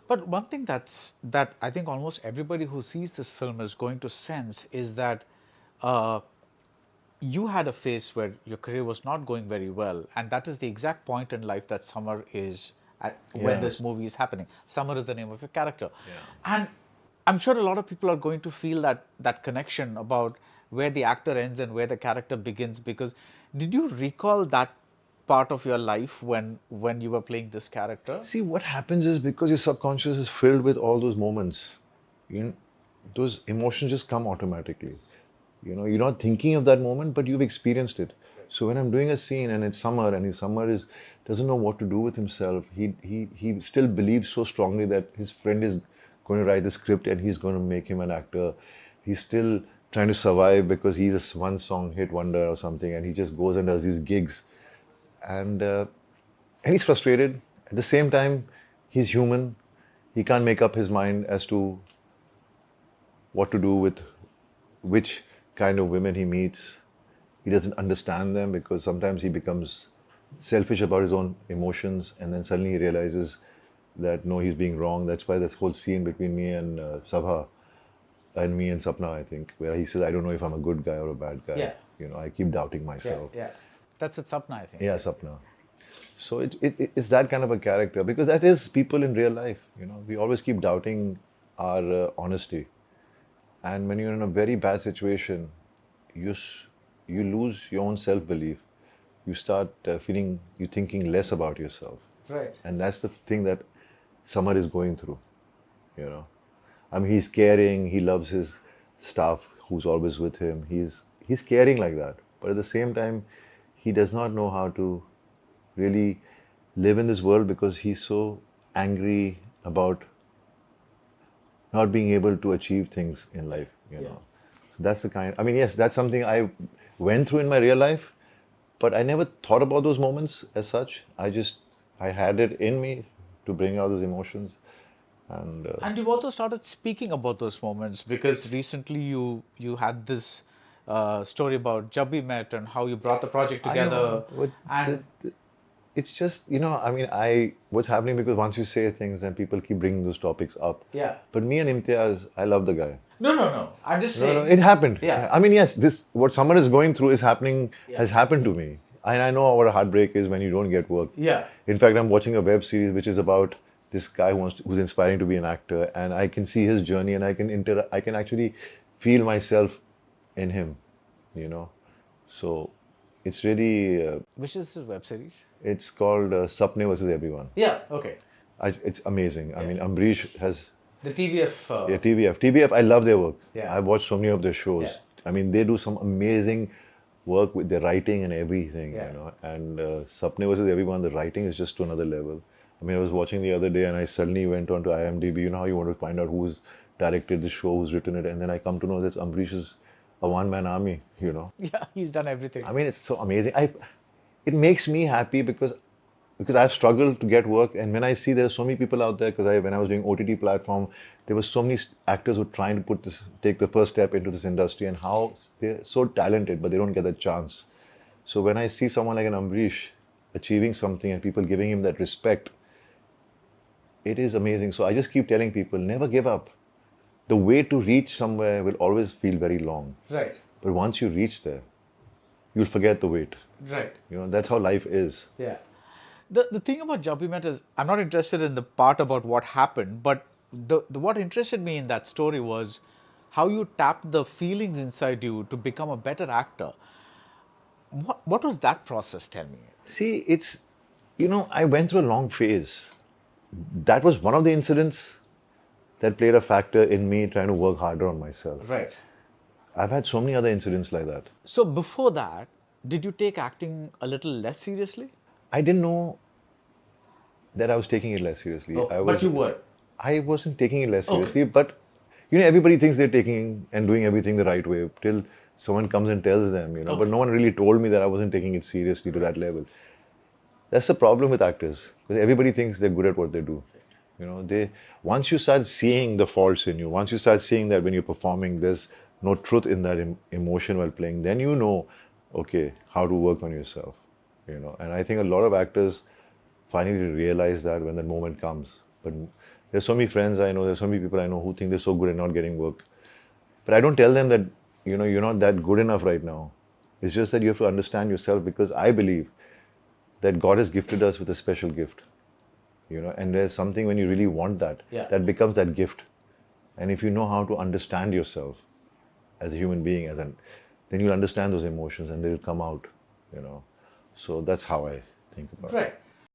But one thing that I think almost everybody who sees this film is going to sense is that uh, you had a phase where your career was not going very well, and that is the exact point in life that Summer is at when Yeah. this movie is happening. Summer is the name of your character, Yeah. and I'm sure a lot of people are going to feel that connection about where the actor ends and where the character begins. Because did you recall that part of your life when you were playing this character? See, what happens is because your subconscious is filled with all those moments, you know, those emotions just come automatically. You're not thinking of that moment, but you've experienced it. So when I'm doing a scene and it's Summer and his Summer is doesn't know what to do with himself, he still believes so strongly that his friend is going to write the script and he's going to make him an actor. He's still trying to survive because he's a one song hit wonder or something, and he just goes and does these gigs, and uh, and he's frustrated. At the same time, he's human. He can't make up his mind as to what to do with which kind of women he meets. He doesn't understand them because sometimes he becomes selfish about his own emotions, and then suddenly he realizes that no, he's being wrong. That's why this whole scene between me and Sabha and me and Sapna, I think, where he says, I don't know if I'm a good guy or a bad guy. Yeah. I keep doubting Yeah, myself. yeah. That's at Sapna, I think. Yeah, Sapna. So it's that kind of a character because that is people in real life. We always keep doubting our honesty. And when you're in a very bad situation, you lose your own self belief. You start you thinking less about yourself. Right. And that's the thing that Samar is going through. You know, I mean, he's caring. He loves his staff, who's always with him. He's caring like that. But at the same time, he does not know how to really live in this world because he's so angry about not being able to achieve things in life. That's the kind. I mean, yes, that's something I went through in my real life, but I never thought about those moments as such. I had it in me to bring out those emotions, and And you've also started speaking about those moments because recently you had this story about Jabbi Met and how you brought the project I know. together. And It's just, I mean, what's happening because once you say things and people keep bringing those topics up. yeah, But me and Imtiaz, I love the guy. no, no, no. I'm just No, no, saying. it happened. Yeah, I mean, yes, what someone is going through is happening, yeah, has happened to me. And I know what a heartbreak is when you don't get work. yeah, In fact, I'm watching a web series which is about this guy who's inspiring to be an actor, and I can see his journey, and I can actually feel myself in him, you know. So it's really, which is this web series? it's called Sapne versus Everyone. Yeah, okay. It's amazing. I Yeah. mean, Ambrish has The TVF. yeah, TVF. TVF, I love their work. Yeah. I've watched so many of their shows. Yeah. I mean, they do some amazing work with their writing and everything, Yeah. And Sapne versus Everyone, the writing is just to another level. I mean, I was watching the other day and I suddenly went on to IMDb. You know how you want to find out who's directed the show, who's written it, and then I come to know that Ambrish is a one-man army. Yeah, he's done everything. I mean, it's so amazing. It makes me happy because I've struggled to get work, and when I see there are so many people out there, because when I was doing OTT platform, there were so many actors who are trying to take the first step into this industry, and how they're so talented, but they don't get the chance. So when I see someone like an Ambrish achieving something and people giving him that respect, it is amazing. So I just keep telling people, never give up. The way to reach somewhere will always feel very long. Right. But once you reach there, you'll forget the wait. Right. That's how life is. Yeah. The thing about Jabbi Met is I'm not interested in the part about what happened, but the what interested me in that story was how you tapped the feelings inside you to become a better actor. What was that process? Tell me. See, I went through a long phase. That was one of the incidents that played a factor in me trying to work harder on myself. Right. I've had so many other incidents like that. So before that, did you take acting a little less seriously? I didn't know that I was taking it less seriously. But you were. I wasn't taking it less seriously, but everybody thinks they're taking and doing everything the right way till someone comes and tells them, But no one really told me that I wasn't taking it seriously to that level. That's the problem with actors, because everybody thinks they're good at what they do. Once you start seeing the faults in you, once you start seeing that when you're performing, there's no truth in that emotion while playing, then okay, how to work on yourself. And I think a lot of actors finally realize that when that moment comes. But There's so many friends I know, there's so many people I know who think they're so good at not getting work. But I don't tell them that, you're not that good enough right now. It's just that you have to understand yourself, because I believe that God has gifted us with a special gift. And there's something when you really want that, Yeah. that becomes that gift. And if you know how to understand yourself as a human being, then you'll understand those emotions and they'll come out. So that's how I think about it. Right.